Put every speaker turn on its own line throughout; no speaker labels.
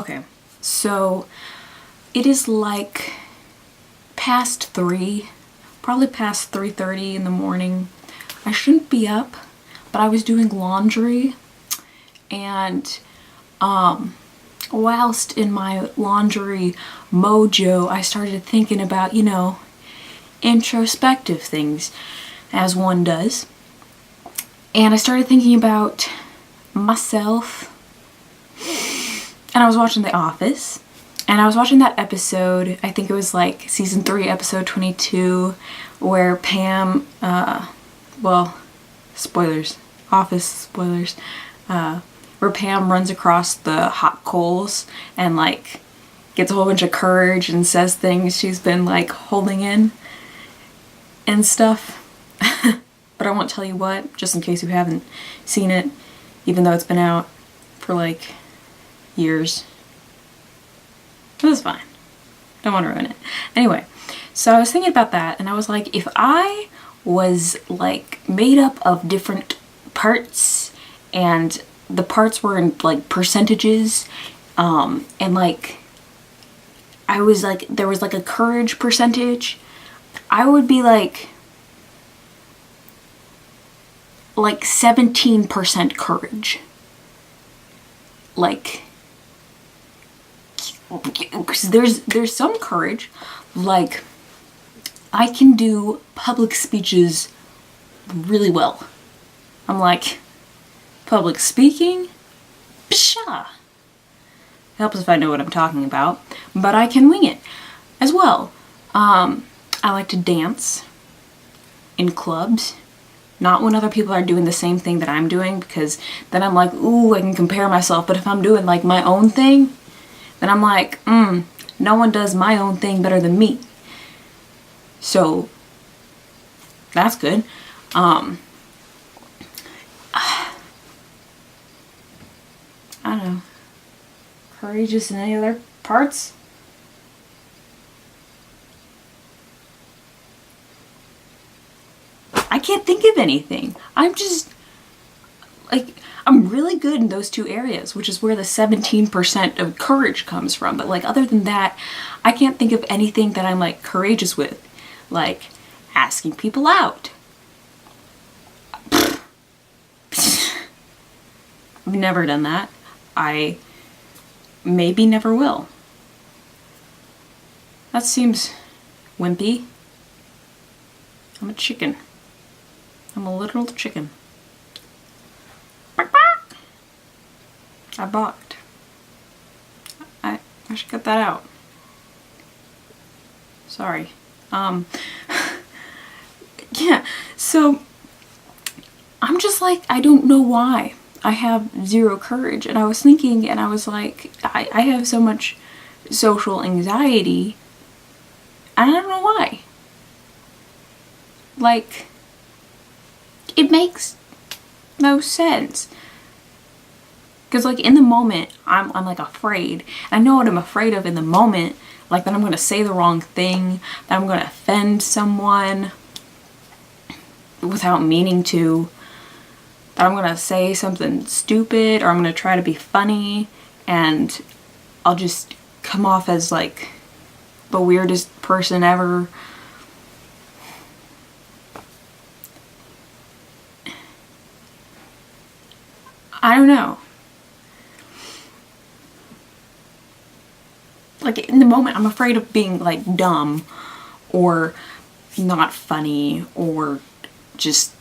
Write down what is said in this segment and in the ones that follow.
Okay, so it is like past 3, probably past 3:30 in the morning. I shouldn't be up, but I was doing laundry, and whilst in my laundry mojo, I started thinking about, you know, introspective things, as one does. And I started thinking about myself, and I was watching The Office, and I was watching that episode, I think it was like season 3, episode 22, where Pam, well, spoilers, Office spoilers, where Pam runs across the hot coals and like gets a whole bunch of courage and says things she's been like holding in and stuff. But I won't tell you what, just in case you haven't seen it, even though it's been out for like years. That's fine. Don't want to ruin it. Anyway, so I was thinking about that, and I was like, if I was like made up of different parts, and the parts were in like percentages, and like I was like, there was like a courage percentage, I would be like 17% courage. Like, because there's some courage, like I can do public speeches really well. I'm like, public speaking? Pshaw! Helps if I know what I'm talking about, but I can wing it as well. I like to dance in clubs. Not when other people are doing the same thing that I'm doing, because then I'm like, ooh, I can compare myself. But if I'm doing like my own thing, then I'm like, no one does my own thing better than me. So that's good. I don't know. Courageous in any other parts? I can't think of anything. I'm just, like, I'm really good in those two areas, which is where the 17% of courage comes from. But, like, other than that, I can't think of anything that I'm, like, courageous with. Like, asking people out. I've never done that. I maybe never will. That seems wimpy. I'm a chicken. I'm a literal chicken. I balked. I should cut that out. Sorry. Yeah, so I'm just like, I don't know why I have zero courage. And I was thinking, and I was like, I have so much social anxiety, and I don't know why. Like, it makes no sense. Because like in the moment, I'm like afraid. I know what I'm afraid of in the moment. Like that I'm going to say the wrong thing. That I'm going to offend someone without meaning to. That I'm going to say something stupid, or I'm going to try to be funny, and I'll just come off as like the weirdest person ever. I don't know. Like in the moment, I'm afraid of being like dumb or not funny or just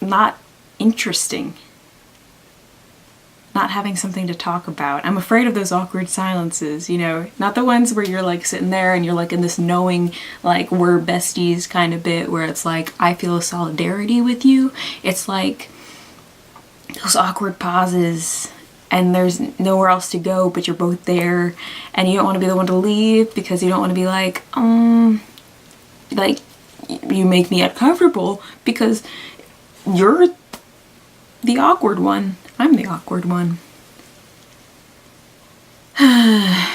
not interesting. Not having something to talk about. I'm afraid of those awkward silences, you know, not the ones where you're like sitting there and you're like in this knowing, like we're besties kind of bit where it's like, I feel a solidarity with you. It's like those awkward pauses and there's nowhere else to go, but you're both there and you don't want to be the one to leave because you don't want to be like you make me uncomfortable because you're the awkward one. I'm the awkward one. And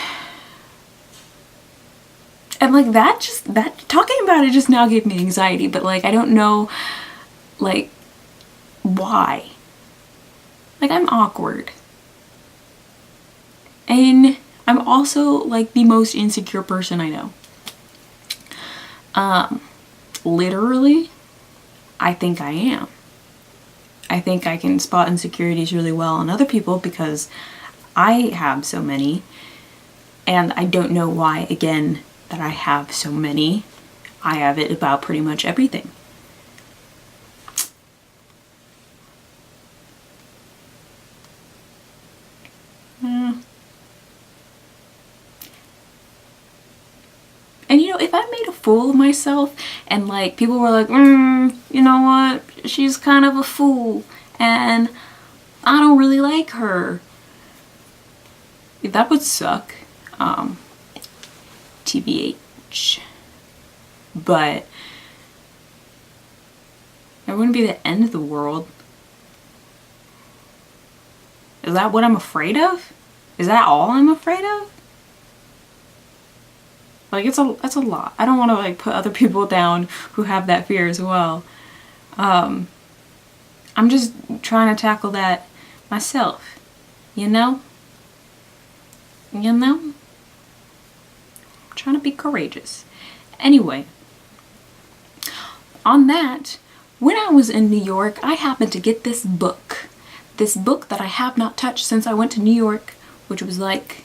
like that talking about it just now gave me anxiety, but like I don't know like why. Like I'm awkward. And I'm also like the most insecure person I know. Literally, I think I am. I think I can spot insecurities really well in other people because I have so many, and I don't know why, again, that I have so many. I have it about pretty much everything. And you know, if I made a fool of myself and like people were like, you know what, she's kind of a fool and I don't really like her, that would suck. TBH. But it wouldn't be the end of the world. Is that what I'm afraid of? Is that all I'm afraid of? Like, that's a lot. I don't want to like put other people down who have that fear as well. I'm just trying to tackle that myself, you know? You know? I'm trying to be courageous. Anyway, on that, when I was in New York, I happened to get this book. This book that I have not touched since I went to New York, which was like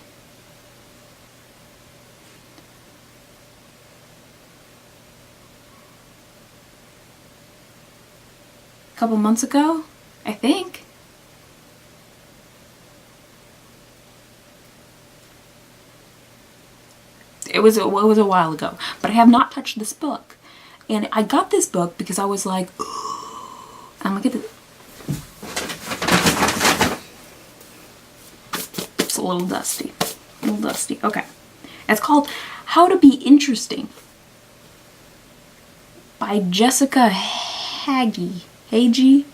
a couple months ago, I think. It was a while ago, but I have not touched this book. And I got this book because I was like, I'm gonna get it. It's a little dusty. A little dusty. Okay. It's called How to Be Interesting by Jessica Hagy. Hagy?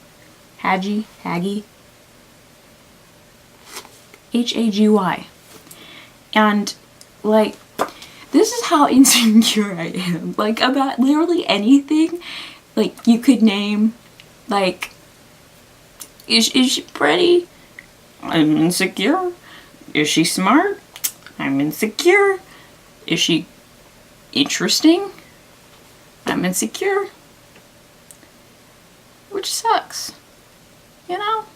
Hagy? Hagy? Hagy. And like, this is how insecure I am. Like, about literally anything, like, you could name, like, is she pretty? I'm insecure. Is she smart? I'm insecure. Is she interesting? I'm insecure. Which sucks. You know?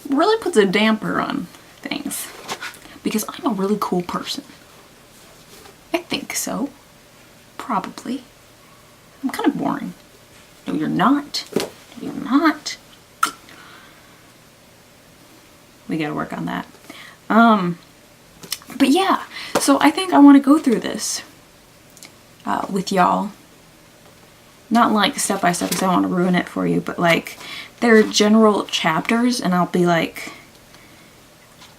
Really puts a damper on things. Because I'm a really cool person. I think so. Probably. I'm kind of boring. No, you're not. No, you're not. We gotta work on that. But yeah, so I think I want to go through this with y'all. Not like step by step because I don't want to ruin it for you, but like there are general chapters and I'll be like,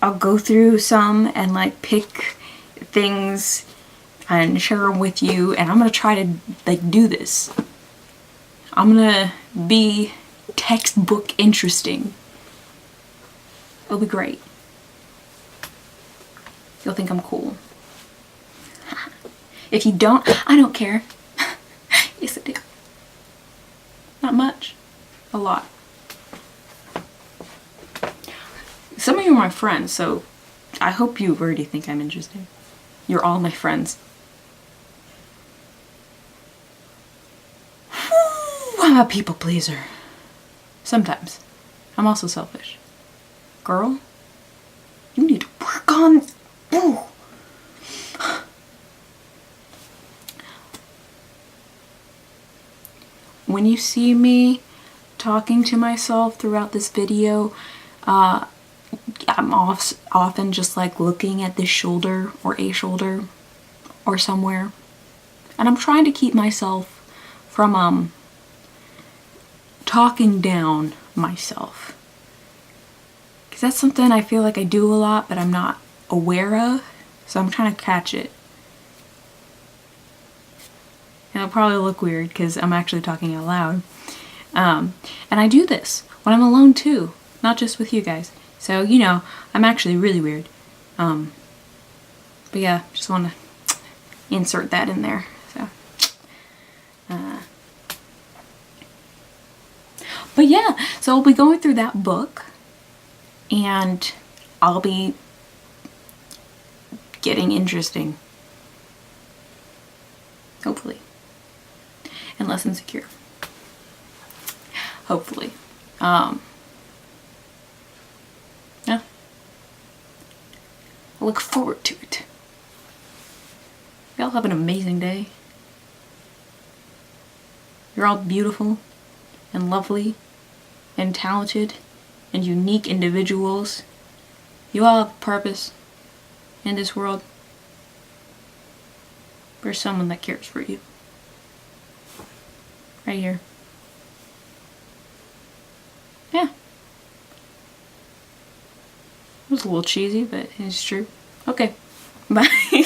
I'll go through some and like pick things and share them with you, and I'm gonna try to like do this. I'm gonna be textbook interesting. It'll be great. You'll think I'm cool. If you don't, I don't care. Yes, I do. Not much. A lot. Some of you are my friends, so I hope you already think I'm interesting. You're all my friends. Whew, I'm a people pleaser. Sometimes. I'm also selfish. Girl, you need to work on... Ooh. When you see me talking to myself throughout this video, I'm often just like looking at this shoulder or a shoulder or somewhere, and I'm trying to keep myself from talking down myself, because that's something I feel like I do a lot but I'm not aware of, so I'm trying to catch it. And it'll probably look weird because I'm actually talking out loud. And I do this when I'm alone too, not just with you guys. So, you know, I'm actually really weird. But yeah, just want to insert that in there. So, but yeah, so I'll be going through that book, and I'll be getting interesting. Hopefully. And less insecure. Hopefully. Yeah. I look forward to it. Y'all have an amazing day. You're all beautiful and lovely and talented and unique individuals. You all have a purpose in this world. There's someone that cares for you. Right here. Yeah. It was a little cheesy, but it's true. Okay. Bye.